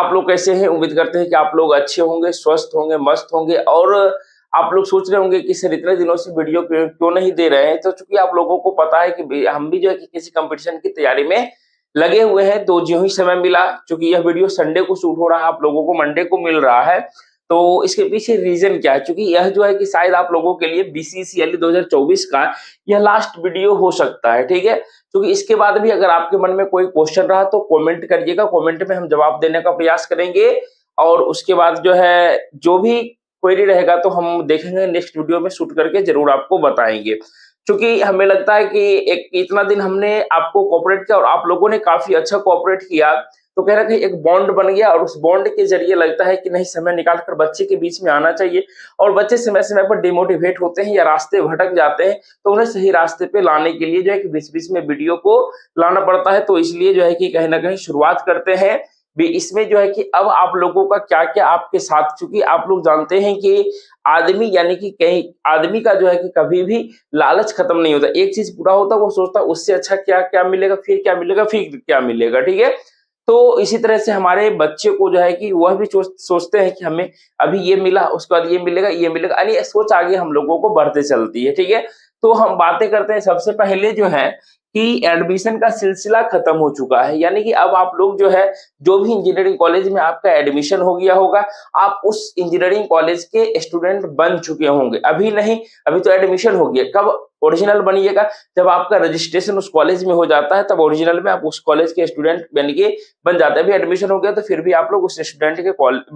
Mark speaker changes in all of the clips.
Speaker 1: आप लोग कैसे हैं? उम्मीद करते हैं कि आप लोग अच्छे होंगे, स्वस्थ होंगे, मस्त होंगे और आप लोग सोच रहे होंगे कि सर इतने दिनों से वीडियो क्यों क्यों नहीं दे रहे हैं? तो चूँकि आप लोगों को पता है कि हम भी जो है कि किसी कॉम्पिटिशन की तैयारी में लगे हुए हैं, तो ज्यों ही समय मिला, चूँकि यह वीडियो संडे को शूट हो रहा है, आप लोगों को मंडे को मिल रहा है, तो इसके पीछे रीज़न क्या है? चूँकि यह जो है कि शायद आप लोगों के लिए बीसीसीएल 2024 का यह लास्ट वीडियो हो सकता है, ठीक है? क्योंकि इसके बाद भी अगर आपके मन में कोई क्वेश्चन रहा तो कमेंट करिएगा, कमेंट में हम जवाब देने का प्रयास करेंगे और उसके बाद जो है, जो भी क्वेरी रहेगा तो हम देखेंगे नेक्स्ट वीडियो में शूट करके ज़रूर आपको बताएँगे। चूँकि हमें लगता है कि एक इतना दिन हमने आपको कोऑपरेट किया और आप लोगों ने काफ़ी अच्छा कोऑपरेट किया, तो कहीं न कहीं एक बॉन्ड बन गया और उस बॉन्ड के ज़रिए लगता है कि नहीं समय निकाल कर बच्चे के बीच में आना चाहिए और बच्चे समय-समय पर डिमोटिवेट होते हैं या रास्ते भटक जाते हैं, तो उन्हें सही रास्ते पे लाने के लिए जो है कि बीच-बीच में वीडियो को लाना पड़ता है। तो इसलिए जो है कि कहीं न कहीं शुरुआत करते हैं भी इसमें जो है कि अब आप लोगों का क्या-क्या आपके साथ, चूँकि आप लोग जानते हैं कि आदमी यानी कि कहीं आदमी का जो है कि कभी भी लालच खत्म नहीं होता। एक चीज़ पूरा होता है, वो सोचता है उससे अच्छा क्या-क्या मिलेगा, फिर क्या मिलेगा, फिर क्या मिलेगा, ठीक है? तो इसी तरह से हमारे बच्चे को जो है कि वह भी सोचते हैं कि हमें अभी ये मिला, उसके बाद ये मिलेगा, यानी सोच आगे हम लोगों को बढ़ते चलती है, ठीक है? तो हम बातें करते हैं सबसे पहले जो है कि एडमिशन का सिलसिला खत्म हो चुका है, यानी कि अब आप लोग जो है, जो भी इंजीनियरिंग कॉलेज में आपका एडमिशन हो गया होगा, आप उस इंजीनियरिंग कॉलेज के स्टूडेंट बन चुके होंगे। अभी नहीं, अभी तो एडमिशन हो गया, कब ओरिजिनल बनिएगा? जब आपका रजिस्ट्रेशन उस कॉलेज में हो जाता है, तब ओरिजिनल में आप उस कॉलेज के स्टूडेंट बन के बन जाते हैं। अभी एडमिशन हो गया तो फिर भी आप लोग उस स्टूडेंट के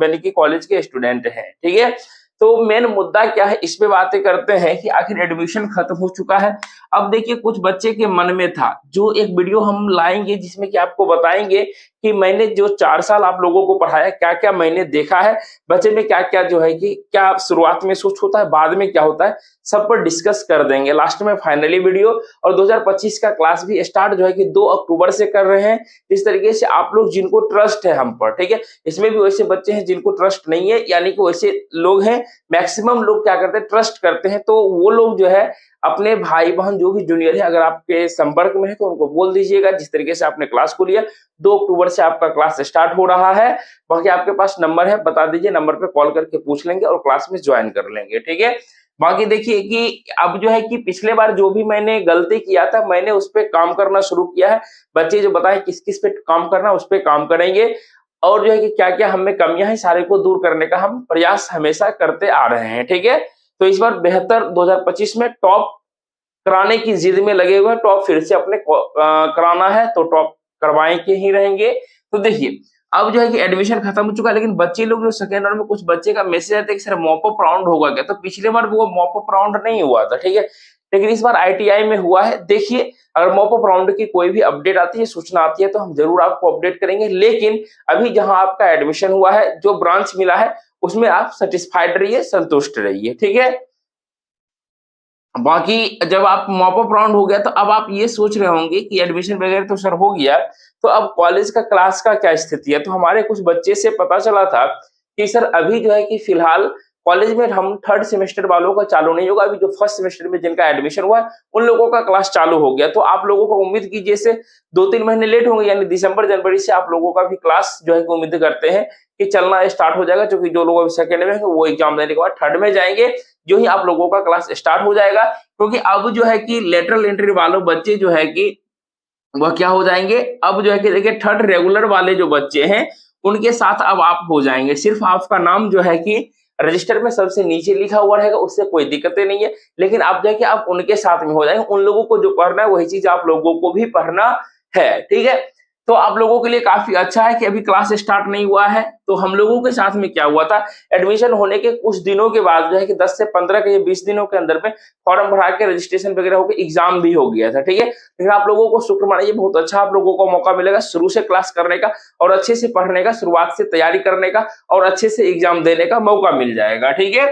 Speaker 1: यानी कि कॉलेज के स्टूडेंट हैं, ठीक है? तो मेन मुद्दा क्या है, इस पे बातें करते हैं कि आखिर एडमिशन खत्म हो चुका है। अब देखिए कुछ बच्चे के मन में था, जो एक वीडियो हम लाएँगे जिसमें कि आपको बताएँगे कि मैंने जो 4 साल आप लोगों को पढ़ाया, क्या-क्या मैंने देखा है, बच्चे में क्या-क्या जो है कि क्या शुरुआत में सोच होता है, बाद में क्या होता है, सब पर डिस्कस कर देंगे। लास्ट में फाइनली वीडियो और 2025 का क्लास भी स्टार्ट जो है कि 2 अक्टूबर से कर रहे हैं। इस तरीके से आप लोग जिनको ट्रस्ट है हम पर, ठीक है? इसमें भी वैसे बच्चे हैं जिनको ट्रस्ट नहीं है, यानी कि वैसे लोग हैं, मैक्सिमम लोग क्या करते हैं, ट्रस्ट करते हैं, तो वो लोग जो है अपने भाई-बहन जो भी जूनियर है, अगर आपके संपर्क में है तो उनको बोल दीजिएगा जिस तरीके से आपने क्लास को लिया। 2 अक्टूबर से आपका क्लास स्टार्ट हो रहा है। बाकी आपके पास नंबर है, बता दीजिए, नंबर पे कॉल करके पूछ लेंगे और क्लास में जॉइन कर लेंगे, ठीक है? बाकी देखिए कि अब जो है कि पिछले बार जो भी मैंने गलती किया था, मैंने उस पे काम करना शुरू किया है। बच्चे जो बताएँ किस-किस पे काम करना है, उस पे काम करेंगे और जो है कि क्या-क्या हम में कमियाँ हैं, सारे को दूर करने का हम प्रयास हमेशा करते आ रहे हैं, ठीक है? तो इस बार बेहतर 2025 में टॉप कराने की जिद में लगे हुए हैं, टॉप फिर से अपने को कराना है तो टॉप करवाए के ही रहेंगे। तो देखिए, अब जो है कि एडमिशन खत्म हो चुका है, लेकिन बच्चे लोग जो सेकंड राउंड में, कुछ बच्चे का मैसेज आता है कि सर मॉप अप राउंड होगा क्या? तो पिछले बार वो मॉप अप राउंड नहीं हुआ था, ठीक है? लेकिन इस बार आईटीआई में हुआ है। देखिए, अगर मॉप अप राउंड की कोई भी अपडेट आती है, सूचना आती है तो हम ज़रूर आपको अपडेट करेंगे। लेकिन अभी जहाँ आपका एडमिशन हुआ है, जो ब्रांच मिला है, उसमें आप सैटिस्फाइड रहिए, संतुष्ट रहिए, ठीक है? बाकी जब आप मॉप अप राउंड हो गया तो अब आप ये सोच रहे होंगे कि एडमिशन वगैरह तो सर हो गया, तो अब कॉलेज का क्लास का क्या स्थिति है? तो हमारे कुछ बच्चे से पता चला था कि सर अभी जो है कि फिलहाल कॉलेज में हम 3rd सेमेस्टर वालों का चालू नहीं होगा, अभी जो 1st सेमेस्टर में जिनका एडमिशन हुआ है, उन लोगों का क्लास चालू हो गया। तो आप लोगों को उम्मीद कीजिए से 2-3 महीने लेट होंगे, यानी दिसंबर-जनवरी से आप लोगों का भी क्लास जो है कि उम्मीद करते हैं कि चलना स्टार्ट हो जाएगा, क्योंकि जो लोग अभी सेकंड में हैं वो एग्जाम देने के बाद 3rd में जाएँगे, जो ही आप लोगों का क्लास स्टार्ट हो जाएगा। क्योंकि अब जो है कि लेटरल एंट्री वालों बच्चे जो है कि वह क्या हो जाएँगे, अब जो है कि देखिए 3rd रेगुलर वाले जो बच्चे हैं, उनके साथ अब आप हो जाएँगे। सिर्फ़ आपका नाम जो है कि रजिस्टर में सबसे नीचे लिखा हुआ रहेगा, उससे कोई दिक्कतें नहीं है। लेकिन आप जाके आप उनके साथ में हो जाएँगे, उन लोगों को जो पढ़ना है वही चीज़ आप लोगों को भी पढ़ना है, ठीक है? तो आप लोगों के लिए काफ़ी अच्छा है कि अभी क्लास स्टार्ट नहीं हुआ है। तो हम लोगों के साथ में क्या हुआ था, एडमिशन होने के कुछ दिनों के बाद जो है कि 10 से 15 के 20 दिनों के अंदर में फॉर्म भरा के रजिस्ट्रेशन वगैरह होके एग्ज़ाम भी हो गया था, ठीक है? लेकिन आप लोगों को शुक्र मानिए, बहुत अच्छा आप लोगों को मौका मिलेगा शुरू से क्लास करने का और अच्छे से पढ़ने का, शुरुआत से तैयारी करने का और अच्छे से एग्ज़ाम देने का मौका मिल जाएगा, ठीक है?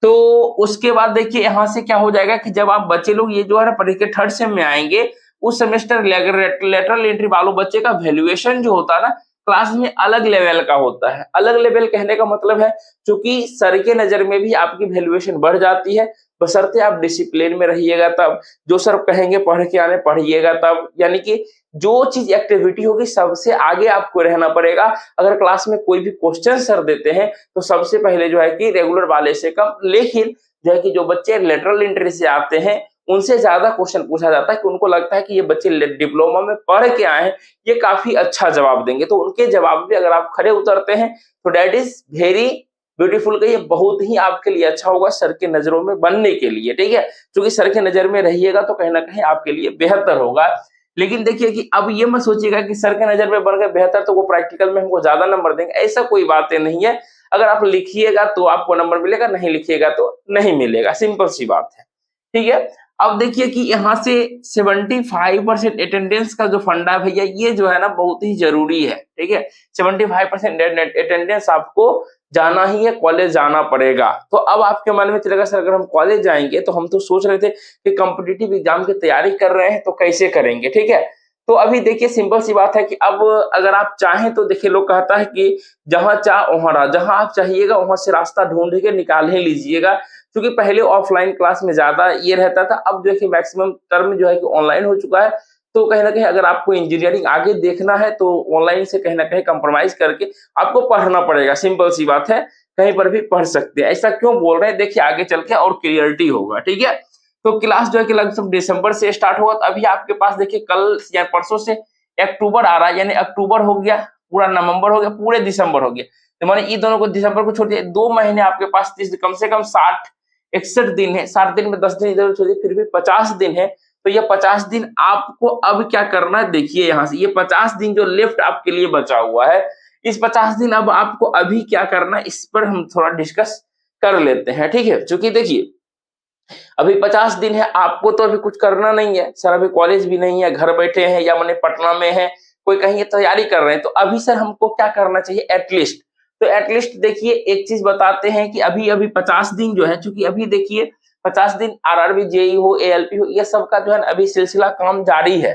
Speaker 1: तो उसके बाद देखिए यहाँ से क्या हो जाएगा कि जब आप बच्चे लोग ये जो है ना पढ़ के 3rd सेम में आएँगे, उस सेमेस्टर लेटरल एंट्री वालों बच्चे का वैल्यूएशन जो होता है ना, क्लास में अलग लेवल का होता है। अलग लेवल कहने का मतलब है, चूँकि सर के नज़र में भी आपकी वैल्यूएशन बढ़ जाती है, बशर्ते आप डिसिप्लिन में रहिएगा तब, जो सर कहेंगे पढ़ के आने पढ़िएगा तब, यानी कि जो चीज एक्टिविटी होगी सबसे आगे आपको रहना पड़ेगा। अगर क्लास में कोई भी क्वेश्चन सर देते हैं तो सबसे पहले जो है कि रेगुलर वाले से कम, लेकिन जो है कि जो बच्चे लेटरल एंट्री से आते हैं उनसे ज्यादा क्वेश्चन पूछा जाता है कि उनको लगता है कि ये बच्चे डिप्लोमा में पढ़ के आए हैं, ये काफी अच्छा जवाब देंगे, तो उनके जवाब पे अगर आप खरे उतरते हैं तो दैट इज वेरी ब्यूटीफुल, का ये बहुत ही आपके लिए अच्छा होगा सर के नजरों में बनने के लिए, ठीक है। क्योंकि सर के नजर में रहिएगा तो कहीं ना कहीं आपके लिए बेहतर होगा। लेकिन देखिए कि अब ये मत सोचिएगा कि सर के नजर में बन गए बेहतर तो वो प्रैक्टिकल में हमको ज्यादा नंबर देंगे, ऐसा कोई बातें नहीं है। अगर आप लिखिएगा तो आपको नंबर मिलेगा, नहीं लिखिएगा तो नहीं मिलेगा, सिंपल सी बात है, ठीक है। अब देखिए कि यहाँ से 75% अटेंडेंस का जो फंडा है भैया, ये जो है ना बहुत ही जरूरी है, ठीक है। 75% अटेंडेंस आपको जाना ही है, कॉलेज जाना पड़ेगा। तो अब आपके मन में चलेगा सर अगर हम कॉलेज जाएंगे तो हम तो सोच रहे थे कि कॉम्पिटिटिव एग्जाम की तैयारी कर रहे हैं तो कैसे करेंगे, ठीक है। तो अभी देखिए सिंपल सी बात है कि अब अगर आप चाहें तो देखिए लोग कहता है कि जहां चाह वहां राह, जहां आप चाहिएगा वहां से रास्ता ढूंढ के निकाल ही लीजिएगा। क्योंकि पहले ऑफलाइन क्लास में ज्यादा ये रहता था, अब देखिए मैक्सिमम टर्म जो है कि ऑनलाइन हो चुका है। तो कहीं ना कहीं अगर आपको इंजीनियरिंग आगे देखना है तो ऑनलाइन से कहीं ना कहीं कंप्रोमाइज करके आपको पढ़ना पड़ेगा, सिंपल सी बात है, कहीं पर भी पढ़ सकते हैं। ऐसा क्यों बोल रहे हैं देखिए आगे चल के और क्लियरिटी होगा, ठीक है। तो क्लास जो है कि लगभग दिसंबर से स्टार्ट होगा, तो अभी आपके पास देखिए कल या परसों से अक्टूबर आ रहा है, यानी अक्टूबर हो गया, पूरा नवंबर हो गया, पूरे दिसंबर हो गया। तो माने ये दोनों को दिसंबर को छोड़ दिया, 2 महीने आपके पास कम से कम 61 दिन है, 60 दिन में 10 दिन इधर छोड़िए फिर भी 50 दिन है। तो ये 50 दिन आपको अब क्या करना है देखिए, यहाँ से ये 50 दिन जो लेफ्ट आपके लिए बचा हुआ है, इस 50 दिन अब आपको अभी क्या करना है इस पर हम थोड़ा डिस्कस कर लेते हैं, ठीक है। क्योंकि देखिए अभी 50 दिन है, आपको तो अभी कुछ करना नहीं है सर, अभी कॉलेज भी नहीं है, घर बैठे हैं या मैंने पटना में है, कोई कहीं तैयारी कर रहे हैं, तो अभी सर हमको क्या करना चाहिए एटलीस्ट। तो एटलीस्ट देखिए एक चीज बताते हैं कि अभी अभी 50 दिन जो है, चूंकि अभी देखिए 50 दिन आरआरबी जेई हो एएलपी हो ये सब का जो है अभी सिलसिला काम जारी है।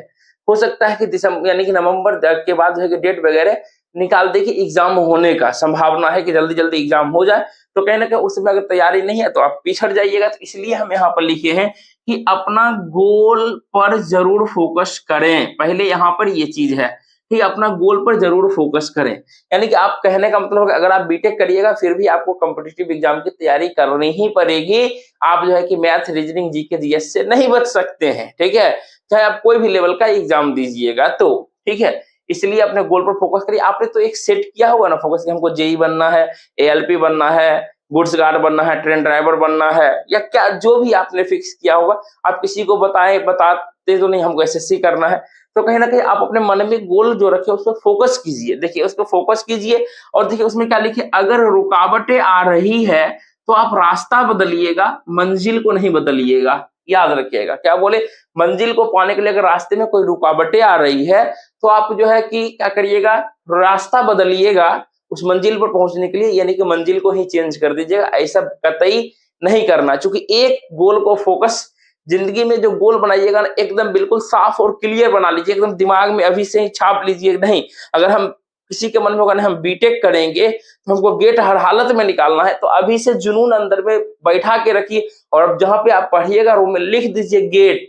Speaker 1: हो सकता है कि दिसंबर यानी कि नवंबर के बाद जो है डेट वगैरह निकाल दे कि एग्जाम होने का संभावना है कि जल्दी जल्दी एग्जाम हो जाए। तो कहीं ना कहीं उसमें अगर तैयारी नहीं है तो आप पिछड़ जाइएगा। तो इसलिए हम यहाँ पर लिखे हैं कि अपना गोल पर जरूर फोकस करें, पहले यहाँ पर ये चीज है कि अपना गोल पर जरूर फोकस करें। यानी कि आप कहने का मतलब है अगर आप बीटेक करिएगा फिर भी आपको कॉम्पिटिटिव एग्जाम की तैयारी करनी ही पड़ेगी। आप जो है कि मैथ रीजनिंग जीके जीएस से नहीं बच सकते हैं, ठीक है, चाहे आप कोई भी लेवल का एग्जाम दीजिएगा तो, ठीक है। इसलिए अपने गोल पर फोकस करिए। आपने तो एक सेट किया होगा ना फोकस कि हमको जेई बनना है, एएलपी बनना है, गुड्स गार्ड बनना है, ट्रेन ड्राइवर बनना है, या क्या जो भी आपने फिक्स किया होगा। आप किसी को बताते तो नहीं हमको एसएससी करना है, तो कहीं ना कहीं आप अपने मन में गोल जो रखे उस पर फोकस कीजिए। देखिए उस पर फोकस कीजिए और देखिए उसमें क्या लिखे, अगर रुकावटें आ रही है तो आप रास्ता बदलिएगा, मंजिल को नहीं बदलिएगा। याद रखिएगा क्या बोले, मंजिल को पाने के लिए अगर रास्ते में कोई रुकावटें आ रही है तो आप जो है कि क्या करिएगा, रास्ता बदलिएगा उस मंजिल पर पहुंचने के लिए, यानी कि मंजिल को ही चेंज कर दीजिएगा। ऐसा कतई नहीं करना, क्योंकि एक गोल को फोकस जिंदगी में जो गोल बनाइएगा ना एकदम बिल्कुल साफ और क्लियर बना लीजिए, एकदम दिमाग में अभी से ही छाप लीजिए। नहीं अगर हम किसी के मन में होगा ना हम बीटेक करेंगे तो हमको गेट हर हालत में निकालना है, तो अभी से जुनून अंदर में बैठा के रखिए और अब जहां पे आप पढ़िएगा रूम में लिख दीजिए गेट,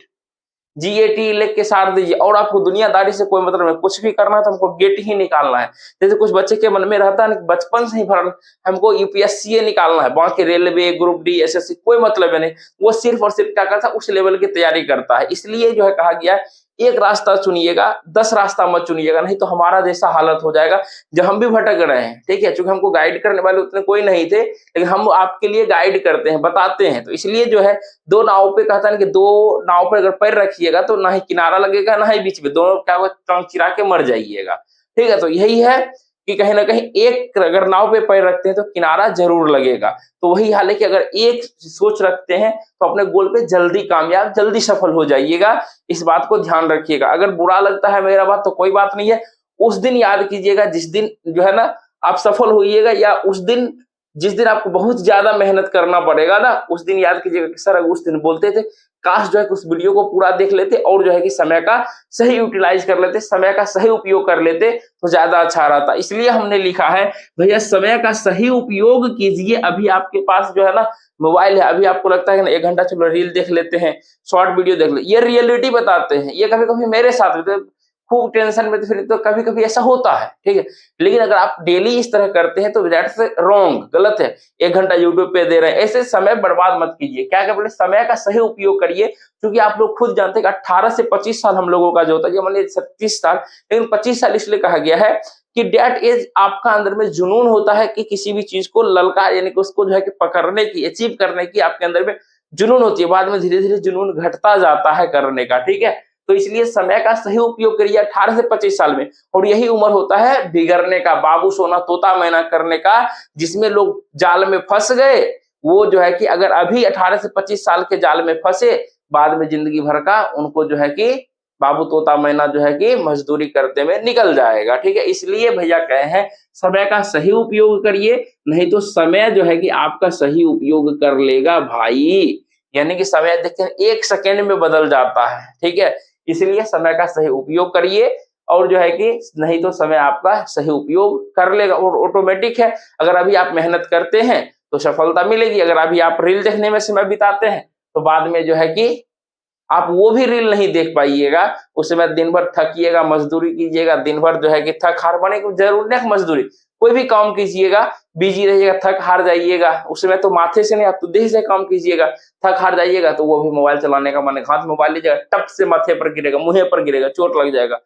Speaker 1: जीएटी लिख के सार दीजिए। और आपको दुनियादारी से कोई मतलब नहीं, कुछ भी करना है तो हमको गेट ही निकालना है। जैसे कुछ बच्चे के मन में रहता है बचपन से ही भर हमको यूपीएससी निकालना है, बाकी रेलवे ग्रुप डी एसएससी कोई मतलब नहीं, वो सिर्फ और सिर्फ क्या करता है उस लेवल की तैयारी करता है। इसलिए जो है कहा गया है एक रास्ता चुनिएगा, 10 रास्ता मत चुनिएगा, नहीं तो हमारा जैसा हालत हो जाएगा जो हम भी भटक रहे हैं, ठीक है। क्योंकि हमको गाइड करने वाले उतने कोई नहीं थे, लेकिन हम आपके लिए गाइड करते हैं, बताते हैं। तो इसलिए जो है दो नाव पे कहता है कि दो नाव पे अगर पैर रखिएगा तो ना ही किनारा लगेगा ना ही बीच में, दोनों क्या होगा टांग चिरा के मर जाइएगा, ठीक है। तो यही है कि कहीं ना कहीं एक अगर नाव पे पैर रखते हैं तो किनारा जरूर लगेगा। तो वही हाल है कि अगर एक सोच रखते हैं तो अपने गोल पे जल्दी कामयाब, जल्दी सफल हो जाइएगा। इस बात को ध्यान रखिएगा। अगर बुरा लगता है मेरा बात तो कोई बात नहीं है, उस दिन याद कीजिएगा जिस दिन जो है ना आप सफल होइएगा, या उस दिन जिस दिन आपको बहुत ज्यादा मेहनत करना पड़ेगा ना उस दिन याद कीजिएगा कि सर उस दिन बोलते थे काश जो है उस वीडियो को पूरा देख लेते और जो है कि समय का सही यूटिलाइज कर लेते, समय का सही उपयोग कर लेते तो ज्यादा अच्छा रहता। इसलिए हमने लिखा है भैया समय का सही उपयोग कीजिए। अभी आपके पास जो है ना मोबाइल है, अभी आपको लगता है कि ना 1 घंटा चलो रील देख लेते हैं, शॉर्ट वीडियो देख ले, ये रियलिटी बताते हैं। ये कभी कभी मेरे साथ होता है, खूब टेंशन में तो फिर तो कभी कभी ऐसा होता है, ठीक है। लेकिन अगर आप डेली इस तरह करते हैं तो दैट्स रॉन्ग, गलत है। 1 घंटा यूट्यूब पे दे रहे हैं, ऐसे समय बर्बाद मत कीजिए। क्या क्या बोले, समय का सही उपयोग करिए। क्योंकि आप लोग खुद जानते हैं कि 18 से 25 साल हम लोगों का जो होता है, ये मान 36 साल, लेकिन 25 साल इसलिए कहा गया है कि दैट एज आपका अंदर में जुनून होता है कि किसी भी चीज को ललकार, यानी कि उसको जो है कि पकड़ने की, अचीव करने की आपके अंदर में जुनून होती है। बाद में धीरे धीरे जुनून घटता जाता है करने का, ठीक है। तो इसलिए समय का सही उपयोग करिए 18 से 25 साल में। और यही उम्र होता है बिगड़ने का, बाबू सोना तोता मैना करने का, जिसमें लोग जाल में फंस गए। वो जो है कि अगर अभी 18 से 25 साल के जाल में फंसे, बाद में जिंदगी भर का उनको जो है कि बाबू तोता मैना जो है कि मजदूरी करते में निकल जाएगा, ठीक है। इसलिए भैया कहे हैं समय का सही उपयोग करिए, नहीं तो समय जो है कि आपका सही उपयोग कर लेगा भाई। यानी कि समय देखते हैं 1 सेकेंड में बदल जाता है, ठीक है। इसलिए समय का सही उपयोग करिए और जो है कि नहीं तो समय आपका सही उपयोग कर लेगा और ऑटोमेटिक है। अगर अभी आप मेहनत करते हैं तो सफलता मिलेगी। अगर अभी आप रील देखने में समय बिताते हैं तो बाद में जो है कि आप वो भी रील नहीं देख पाइएगा। उस समय दिन भर थकिएगा, मजदूरी कीजिएगा, दिन भर जो है कि थक हार, बने जरूर नहीं मजदूरी, कोई भी काम कीजिएगा, बिजी रहिएगा, थक हार जाइएगा। उस समय तो माथे से नहीं, आप तो देह से काम कीजिएगा, थक हार जाइएगा तो वो भी मोबाइल चलाने का मन, हाथ मोबाइल लीजिएगा, टप से माथे पर गिरेगा, मुंह पर गिरेगा, चोट लग जाएगा,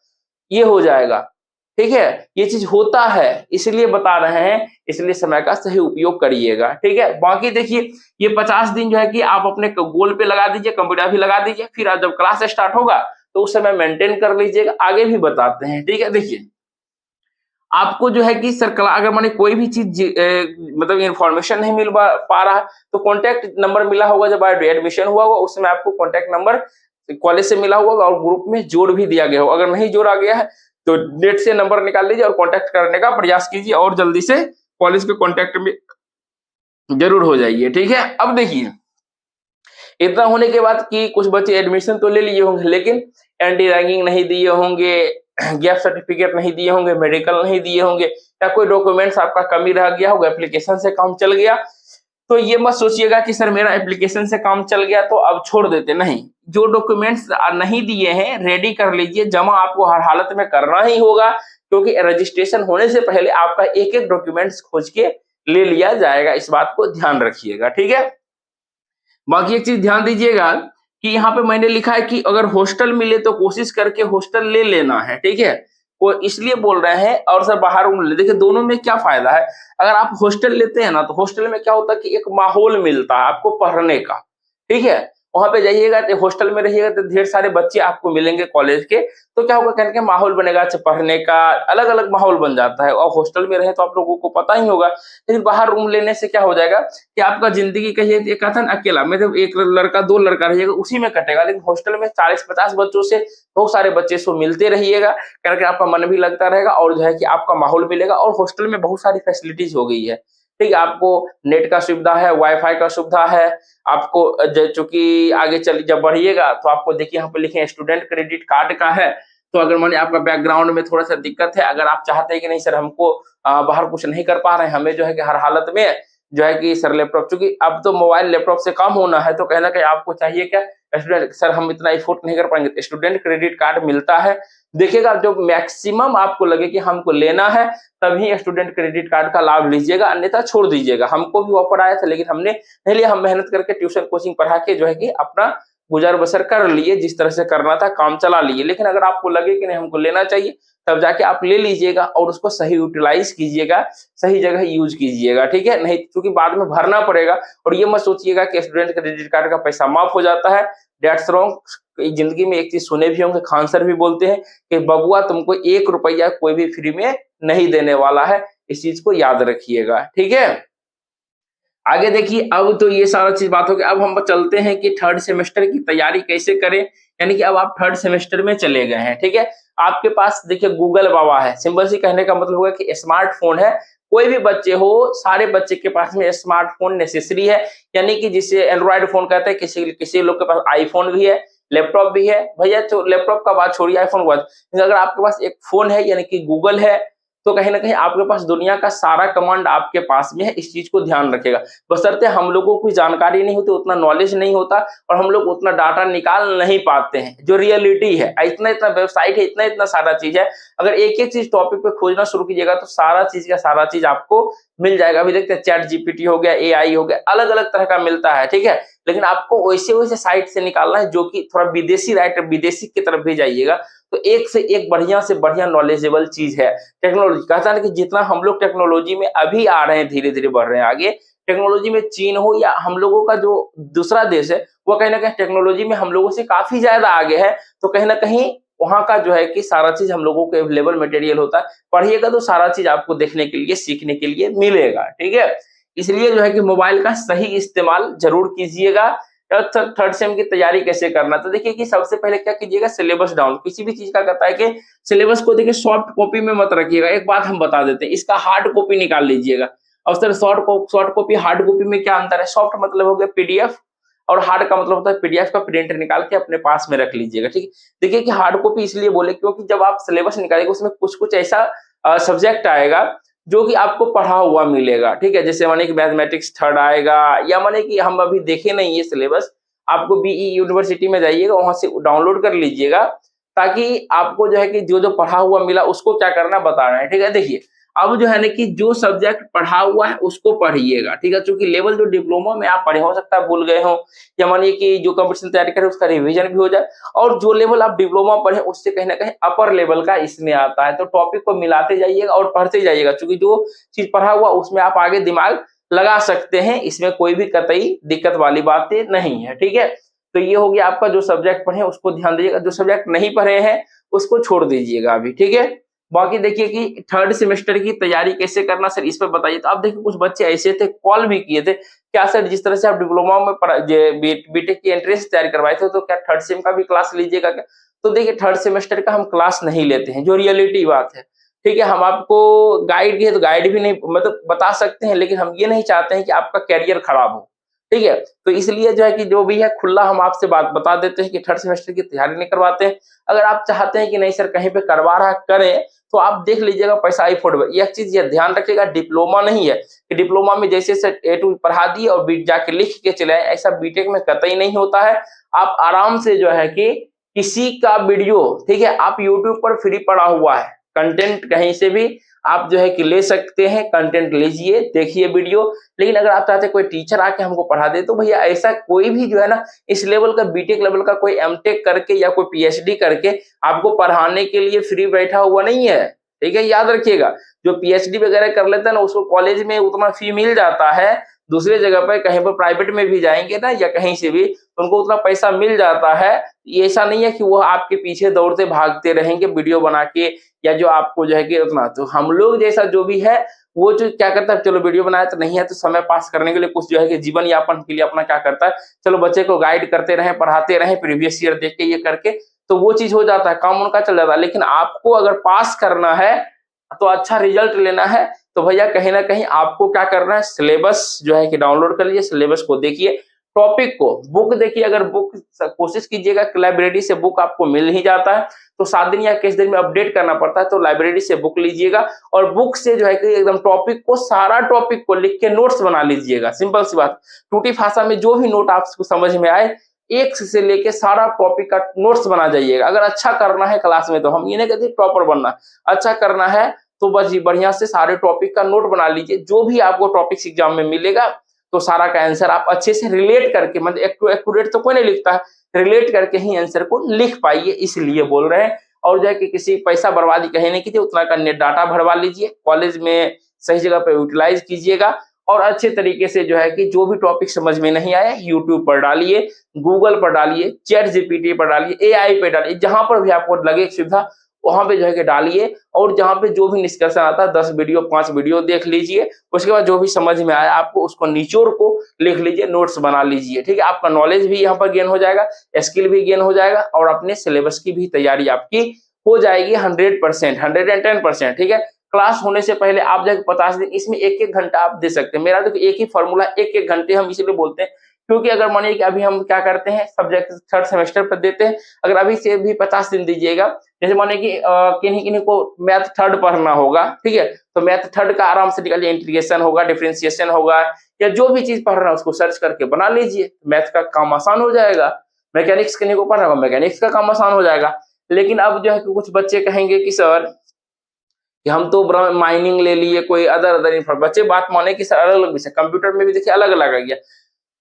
Speaker 1: ये हो जाएगा, ठीक है। ये चीज होता है, इसलिए बता रहे हैं। इसलिए समय का सही उपयोग करिएगा, ठीक है। बाकी देखिए ये 50 दिन जो है कि आप अपने गोल पे लगा दीजिए, कंप्यूटर भी लगा दीजिए, फिर जब क्लास स्टार्ट होगा तो उस समय मेंटेन कर लीजिएगा। आगे भी बताते हैं, ठीक है। देखिए आपको जो है कि सर अगर माने कोई भी चीज मतलब इन्फॉर्मेशन नहीं मिल पा रहा तो कॉन्टैक्ट नंबर मिला होगा, जब एडमिशन हुआ होगा उस समय आपको कॉन्टैक्ट नंबर कॉलेज से मिला होगा और ग्रुप में जोड़ भी दिया गया होगा। अगर नहीं जोड़ा गया है तो नेट से नंबर निकाल लीजिए और कॉन्टैक्ट करने का प्रयास कीजिए और जल्दी से कॉलेज के कॉन्टैक्ट में जरूर हो जाइए, ठीक है। अब देखिए इतना होने के बाद कि कुछ बच्चे एडमिशन तो ले लिए होंगे लेकिन एंटी रैंकिंग नहीं दिए होंगे, गैप सर्टिफिकेट नहीं दिए होंगे, मेडिकल नहीं दिए होंगे, या कोई डॉक्यूमेंट्स आपका कमी रह गया होगा, एप्लीकेशन से काम चल गया। तो ये मत सोचिएगा कि सर मेरा एप्लीकेशन से काम चल गया तो अब छोड़ देते, नहीं। जो डॉक्यूमेंट्स नहीं दिए हैं रेडी कर लीजिए, जमा आपको हर हालत में करना ही होगा, क्योंकि रजिस्ट्रेशन होने से पहले आपका एक एक डॉक्यूमेंट्स खोज के ले लिया जाएगा। इस बात को ध्यान रखिएगा, ठीक है। बाकी एक चीज ध्यान दीजिएगा कि यहाँ पे मैंने लिखा है कि अगर हॉस्टल मिले तो कोशिश करके हॉस्टल ले लेना है, ठीक है। वो इसलिए बोल रहे हैं और सर बाहर रूम ले, देखिए दोनों में क्या फायदा है। अगर आप हॉस्टल लेते हैं ना तो हॉस्टल में क्या होता है कि एक माहौल मिलता है आपको पढ़ने का, ठीक है। वहां पे जाइएगा तो हॉस्टल में रहिएगा तो ढेर सारे बच्चे आपको मिलेंगे कॉलेज के, तो क्या होगा कहने के माहौल बनेगा, अच्छा पढ़ने का अलग अलग माहौल बन जाता है। और हॉस्टल में रहे तो आप लोगों को पता ही होगा। लेकिन बाहर रूम लेने से क्या हो जाएगा कि आपका जिंदगी कहिए एक कथन अकेला, मतलब एक लड़का 2 लड़का रहिएगा उसी में कटेगा। लेकिन हॉस्टल में 40-50 बच्चों से बहुत सारे बच्चे से मिलते रहिएगा, करके आपका मन भी लगता रहेगा और जो है कि आपका माहौल मिलेगा। और हॉस्टल में बहुत सारी फैसिलिटीज हो गई है, ठीक है। आपको नेट का सुविधा है, वाईफाई का सुविधा है, आपको चूंकि आगे चल जब बढ़िएगा तो आपको देखिए यहाँ पे लिखे स्टूडेंट क्रेडिट कार्ड का है। तो अगर मानिए आपका बैकग्राउंड में थोड़ा सा दिक्कत है, अगर आप चाहते हैं कि नहीं सर हमको बाहर कुछ नहीं कर पा रहे हैं, हमें जो है कि हर हालत में जो है कि सर लैपटॉप, चूंकि अब तो मोबाइल लैपटॉप से काम होना है, तो कहना कि आपको चाहिए क्या स्टूडेंट, सर हम इतना एफोर्ड नहीं कर पाएंगे, स्टूडेंट क्रेडिट कार्ड मिलता है। देखिएगा जो मैक्सिमम आपको लगे कि हमको लेना है तभी स्टूडेंट क्रेडिट कार्ड का लाभ लीजिएगा, अन्यथा छोड़ दीजिएगा। हमको भी ऑफर आया था लेकिन हमने नहीं लिया, हम मेहनत करके ट्यूशन कोचिंग पढ़ा के जो है कि अपना गुजर बसर कर लिए, जिस तरह से करना था काम चला लिए। लेकिन अगर आपको लगे कि नहीं हमको लेना चाहिए तब जाके आप ले लीजिएगा और उसको सही यूटिलाइज कीजिएगा, सही जगह यूज कीजिएगा, ठीक है। नहीं क्योंकि बाद में भरना पड़ेगा। और ये मत सोचिएगा कि स्टूडेंट क्रेडिट कार्ड का पैसा माफ हो जाता है, दैट्स रॉन्ग। जिंदगी में एक चीज सुने भी होंगे, खान सर भी बोलते हैं कि बबुआ तुमको 1 रुपया कोई भी फ्री में नहीं देने वाला है, इस चीज को याद रखिएगा, ठीक है। आगे देखिए अब तो ये सारा चीज बात हो गई। अब हम चलते हैं कि थर्ड सेमेस्टर की तैयारी कैसे करें। यानी कि अब आप थर्ड सेमेस्टर में चले गए हैं, ठीक है। आपके पास देखिए गूगल बाबा है, सिंपल सी कहने का मतलब होगा कि स्मार्टफोन है, कोई भी बच्चे हो, सारे बच्चे के पास में स्मार्टफोन नेसेसरी है, यानी कि जिसे एंड्रॉइड फोन कहते हैं, किसी किसी लोग के पास आईफोन भी है, लैपटॉप भी है। भैया तो लैपटॉप का बात छोड़िए, आईफोन की बात, अगर आपके पास एक फोन है यानी कि गूगल है, तो कहीं न कहीं आपके पास दुनिया का सारा कमांड आपके पास में है, इस चीज़ को ध्यान रखिएगा। बशर्ते हम लोगों को जानकारी नहीं होती, उतना नॉलेज नहीं होता और हम लोग उतना डाटा निकाल नहीं पाते हैं, जो रियलिटी है। इतना-इतना वेबसाइट है, इतना-इतना सारा चीज़ है, अगर एक-एक चीज़ टॉपिक पे खोजना शुरू कीजिएगा तो सारा चीज़ का सारा चीज़ आपको मिल जाएगा। अभी देखते हैं चैट जीपीटी हो गया, एआई हो गया, अलग-अलग तरह का मिलता है, ठीक है? लेकिन आपको वैसे-वैसे साइट से निकालना है जो कि थोड़ा विदेशी राइटर विदेशी की तरफ भी जाइएगा, तो एक से एक बढ़िया से बढ़िया नॉलेजेबल चीज़ है। टेक्नोलॉजी कहता है ना कि जितना हम लोग टेक्नोलॉजी में अभी आ रहे हैं, धीरे-धीरे बढ़ रहे हैं आगे, टेक्नोलॉजी में चीन हो या हम लोगों का जो दूसरा देश है, वो कहीं न कहीं टेक्नोलॉजी में हम लोगों से काफ़ी ज़्यादा आगे है। तो कहीं न कहीं वहाँ का जो है कि सारा चीज़ हम लोगों को अवेलेबल मटेरियल होता है। पढ़िएगा तो सारा चीज़ आपको देखने के लिए, सीखने के लिए मिलेगा, ठीक है? इसलिए जो है कि मोबाइल का सही इस्तेमाल ज़रूर कीजिएगा। थर्ड सेम की तैयारी कैसे करना? तो देखिए कि सबसे पहले क्या कीजिएगा, सिलेबस डाउन। किसी भी चीज़ का कहता है कि सिलेबस को देखिए सॉफ्ट कॉपी में मत रखिएगा। एक बात हम बता देते हैं, इसका हार्ड कॉपी निकाल लीजिएगा। और sir soft copy, hard copy में क्या अंतर है? सॉफ्ट मतलब हो गया पीडीएफ और हार्ड का मतलब होता है पीडीएफ का प्रिंट निकाल के अपने पास में रख लीजिएगा, ठीक है? देखिए कि हार्ड कॉपी इसलिए बोले क्योंकि जब आप सिलेबस निकालेंगे उसमें कुछ-कुछ ऐसा सब्जेक्ट आएगा जो कि आपको पढ़ा हुआ मिलेगा, ठीक है? जैसे मानिए कि मैथमेटिक्स थर्ड आएगा या मानिए कि हम अभी देखे नहीं है सिलेबस, आपको बीई यूनिवर्सिटी में जाइएगा, वहाँ से डाउनलोड कर लीजिएगा, ताकि आपको जो है कि जो-जो पढ़ा हुआ मिला उसको क्या करना बता रहे हैं, ठीक है? देखिए, अब जो है ना कि जो सब्जेक्ट पढ़ा हुआ है उसको पढ़िएगा, ठीक है? चूँकि लेवल जो डिप्लोमा में आप पढ़े हो सकता है भूल गए हों या मानिए कि जो कॉम्पिटिशन तैयारी कर रहे हैं उसका रिवीजन भी हो जाए और जो लेवल आप डिप्लोमा पढ़े उससे कहीं न कहीं अपर लेवल का इसमें आता है। तो टॉपिक को मिलाते जाइएगा और पढ़ते जाइएगा, चूँकि जो चीज़ पढ़ा हुआ उसमें आप आगे दिमाग लगा सकते हैं, इसमें कोई भी कतई दिक्कत वाली बातें नहीं है, ठीक है? तो ये हो गया आपका जो सब्जेक्ट पढ़े उसको ध्यान दीजिएगा, जो सब्जेक्ट नहीं पढ़े हैं उसको छोड़ दीजिएगा अभी, ठीक है? बाकी देखिए कि थर्ड सेमेस्टर की तैयारी कैसे करना सर, इस पे बताइए। तो आप देखिए कुछ बच्चे ऐसे थे, कॉल भी किए थे, क्या सर जिस तरह से आप डिप्लोमा में बीटेक की एंट्रेंस तैयारी करवाए थे, तो क्या थर्ड सेम का भी क्लास लीजिएगा क्या? तो देखिए थर्ड सेमेस्टर का हम क्लास नहीं लेते हैं, जो रियलिटी बात है, ठीक है? हम आपको गाइड किए तो गाइड भी नहीं मतलब बता सकते हैं, लेकिन हम ये नहीं चाहते हैं कि आपका करियर खराब हो, ठीक है? तो इसलिए जो है कि जो भी है खुला हम आपसे बात बता देते हैं कि थर्ड सेमेस्टर की तैयारी नहीं करवाते हैं। अगर आप चाहते हैं कि नहीं सर कहीं पे करवा रहा करें, तो आप देख लीजिएगा पैसा अफोर्डेबल। एक चीज़ ये ध्यान रखिएगा, डिप्लोमा नहीं है कि डिप्लोमा में जैसे सर ए टू पढ़ा दिए और बी जाके लिख के चले आए, ऐसा बीटेक में कतई नहीं होता है। आप आराम से जो है कि किसी का वीडियो, ठीक है, आप यूट्यूब पर फ्री पड़ा हुआ है, कंटेंट कहीं से भी आप जो है कि ले सकते हैं, कंटेंट लीजिए, देखिए वीडियो। लेकिन अगर आप चाहते हैं कोई टीचर आके हमको पढ़ा दे, तो भैया ऐसा कोई भी जो है ना इस लेवल का बीटेक लेवल का कोई एमटेक करके या कोई पीएचडी करके आपको पढ़ाने के लिए फ्री बैठा हुआ नहीं है, ठीक है? याद रखिएगा, जो पीएचडी वगैरह कर लेता है ना उसको कॉलेज में उतना फी मिल जाता है, दूसरे जगह पर कहीं पर प्राइवेट में भी जाएँगे ना या कहीं से भी, उनको उतना पैसा मिल जाता है। ये ऐसा नहीं है कि वो आपके पीछे दौड़ते भागते रहेंगे वीडियो बना के या जो आपको जो है कि उतना। तो हम लोग जैसा जो भी है वो जो क्या करता है, चलो वीडियो बनाया तो नहीं है तो समय पास करने के लिए कुछ जो है कि जीवन यापन के लिए अपना क्या करता है, चलो बच्चे को गाइड करते रहें, पढ़ाते रहें, प्रीवियस ईयर देख के ये करके, तो वो चीज़ हो जाता है, काम उनका चल जाता है। लेकिन आपको अगर पास करना है तो अच्छा रिजल्ट लेना है, तो भैया कहीं न कहीं आपको क्या करना है, सिलेबस जो है कि डाउनलोड कर लीजिए, सिलेबस को देखिए, टॉपिक को, बुक देखिए, अगर बुक कोशिश कीजिएगा कि लाइब्रेरी से बुक आपको मिल ही जाता है, तो 7 दिन या किस दिन में अपडेट करना पड़ता है, तो लाइब्रेरी से बुक लीजिएगा और बुक से जो है कि एकदम टॉपिक को, सारा टॉपिक को लिख के नोट्स बना लीजिएगा। सिंपल सी बात, टूटी भाषा में जो भी नोट आपको समझ में आए, एक से लेके सारा टॉपिक का नोट्स बना जाइएगा। अगर अच्छा करना है क्लास में, तो हम ये नहीं कहते टॉपर बनना, अच्छा करना है तो बस बढ़िया से सारे टॉपिक का नोट बना लीजिए। जो भी आपको टॉपिक्स एग्जाम में मिलेगा, तो सारा का आंसर आप अच्छे से रिलेट करके, मतलब एक्यूरेट तो कोई नहीं लिखता है, रिलेट करके ही आंसर को लिख पाइए, इसलिए बोल रहे हैं। और जो है कि किसी पैसा बर्बादी कहीं नहीं कीजिए, उतना का नेट डाटा भरवा लीजिए, कॉलेज में सही जगह पे यूटिलाइज कीजिएगा और अच्छे तरीके से जो है कि जो भी टॉपिक समझ में नहीं आया यूट्यूब पर डालिए, गूगल पर डालिए, चैट जीपीटी पर डालिए, एआई पे डालिए, जहां पर भी आपको लगे सुविधा वहां पे जो है कि डालिए और जहां पे जो भी निष्कर्षण आता है 10 वीडियो 5 वीडियो देख लीजिए। उसके बाद जो भी समझ में आया आपको उसको निचोड़ को लिख लीजिए, नोट्स बना लीजिए, ठीक है? आपका नॉलेज भी यहाँ पर गेन हो जाएगा, स्किल भी गेन हो जाएगा और अपने सिलेबस की भी तैयारी आपकी हो जाएगी 100%, 110%, ठीक है? क्लास होने से पहले आप जाके 50 दिन, इसमें 1-1 घंटा आप दे सकते हैं। मेरा तो एक ही फॉर्मूला 1-1 घंटे हम इसीलिए बोलते हैं, क्योंकि अगर मानिए कि अभी हम क्या करते हैं, सब्जेक्ट थर्ड सेमेस्टर पर देते हैं, अगर अभी से भी 50 दिन दीजिएगा, जैसे मानिए कि किन्हीं-किन्हीं को मैथ थर्ड पढ़ना होगा, ठीक है? तो मैथ थर्ड का आराम से निकालिए, इंटीग्रेशन होगा, डिफरेंशिएशन होगा, या जो भी चीज़ पढ़ रहा है उसको सर्च करके बना लीजिए, मैथ का काम आसान हो जाएगा। मैकेनिक्स किन्हीं को पढ़ना होगा, मैकेनिक्स का काम आसान हो जाएगा। लेकिन अब जो है कि कुछ बच्चे कहेंगे कि सर कि हम तो माइनिंग ले लिए, कोई अदर अदर बच्चे बात माने कि सर अलग-अलग विषय, कंप्यूटर में भी देखिए अलग-अलग आ गया।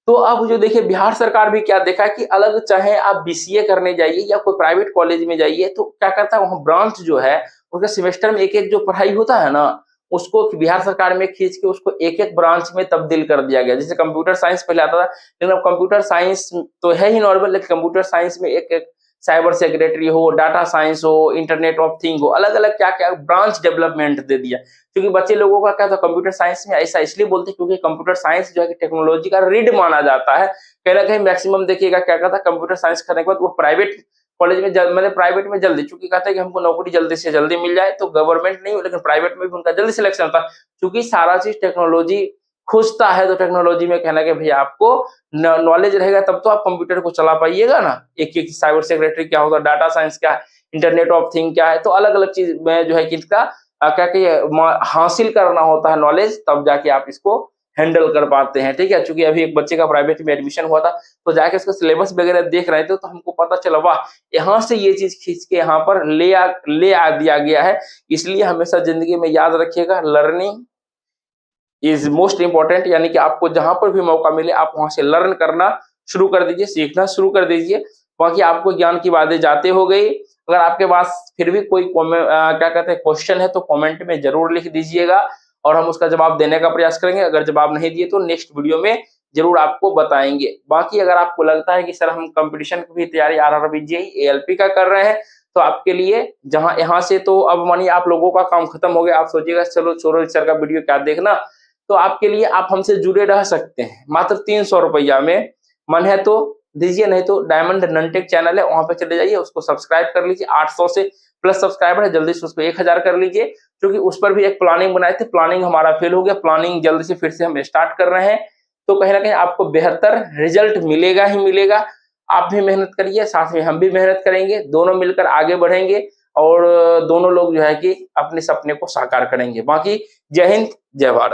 Speaker 1: तो अब जो देखिए बिहार सरकार भी क्या देखा कि अलग, चाहे आप बीसीए करने जाइए या कोई प्राइवेट कॉलेज में जाइए, तो क्या करता है वहाँ ब्रांच जो है, उनका सेमेस्टर में एक-एक जो पढ़ाई होता है ना, उसको बिहार सरकार में खींच के उसको एक-एक ब्रांच में तब्दील कर दिया गया। जैसे कंप्यूटर साइंस पहले आता था, लेकिन अब कंप्यूटर साइंस तो है ही नॉर्मल, लेकिन कंप्यूटर साइंस में एक-एक साइबर सेक्रेटरी हो, डाटा साइंस हो, इंटरनेट ऑफ थिंग हो, अलग-अलग क्या-क्या ब्रांच डेवलपमेंट दे दिया। क्योंकि बच्चे लोगों का क्या था, कंप्यूटर साइंस में ऐसा इसलिए बोलते हैं क्योंकि कंप्यूटर साइंस जो है कि टेक्नोलॉजी का रीढ़ माना जाता है। कहीं न कहीं मैक्सिमम देखिएगा क्या कहता है, कंप्यूटर साइंस करने के बाद वो प्राइवेट कॉलेज में मतलब प्राइवेट में जल्दी, चूँकि कहते हैं कि हमको नौकरी जल्दी से जल्दी मिल जाए, तो गवर्नमेंट नहीं हो लेकिन प्राइवेट में भी उनका जल्दी सिलेक्शन होता है। क्योंकि सारा चीज़ टेक्नोलॉजी खुजता है, तो टेक्नोलॉजी में कहना कि भैया आपको न नॉलेज रहेगा तब तो आप कंप्यूटर को चला पाइएगा ना। एक-एक साइबर सेक्रेटरी क्या होता है, डाटा साइंस क्या है, इंटरनेट ऑफ थिंग क्या है, तो अलग-अलग चीज़ में जो है कि इसका क्या कहिए हासिल करना होता है नॉलेज, तब जाके आप इसको हैंडल कर पाते हैं, ठीक है? चूँकि अभी एक बच्चे का प्राइवेट में एडमिशन हुआ था, तो जाके उसका सिलेबस वगैरह देख रहे थे, तो हमको पता चला वाह! यहाँ से ये चीज़ खींच के यहाँ पर ले आ दिया गया है। इसलिए हमेशा ज़िंदगी में याद रखिएगा, लर्निंग इज़ मोस्ट इम्पोर्टेंट, यानी कि आपको जहाँ पर भी मौका मिले आप वहाँ से लर्न करना शुरू कर दीजिए, सीखना शुरू कर दीजिए। बाकी आपको ज्ञान की बातें जाते हो गई। अगर आपके पास फिर भी कोई क्या कहते हैं क्वेश्चन है, तो कमेंट में ज़रूर लिख दीजिएगा और हम उसका जवाब देने का प्रयास करेंगे। अगर जवाब नहीं दिए तो नेक्स्ट वीडियो में ज़रूर आपको बताएँगे। बाकी अगर आपको लगता है कि सर हम कॉम्पिटिशन की भी तैयारी आरआरबी, जेईई, एएलपी का कर रहे हैं, तो आपके लिए जहाँ यहाँ से तो अब मानिए आप लोगों का काम खत्म हो गया, आप सोचिएगा चलो छोड़ो सर का वीडियो क्या देखना, तो आपके लिए आप हमसे जुड़े रह सकते हैं मात्र 300 रुपया में। मन है तो दीजिए, नहीं तो डायमंड ननटेक चैनल है, वहां पे चले जाइए, उसको सब्सक्राइब कर लीजिए। 800 से प्लस सब्सक्राइबर है, जल्दी से उसको 1000 कर लीजिए, क्योंकि उस पर भी एक प्लानिंग बनाए थे, प्लानिंग हमारा फेल हो गया, प्लानिंग जल्दी से फिर से हम स्टार्ट कर रहे हैं। तो कहीं ना कहीं आपको बेहतर रिजल्ट मिलेगा ही मिलेगा। आप भी मेहनत करिए, साथ में हम भी मेहनत करेंगे, दोनों मिलकर आगे बढ़ेंगे और दोनों लोग जो है कि अपने सपने को साकार करेंगे। बाकी जय हिंद, जय भारत।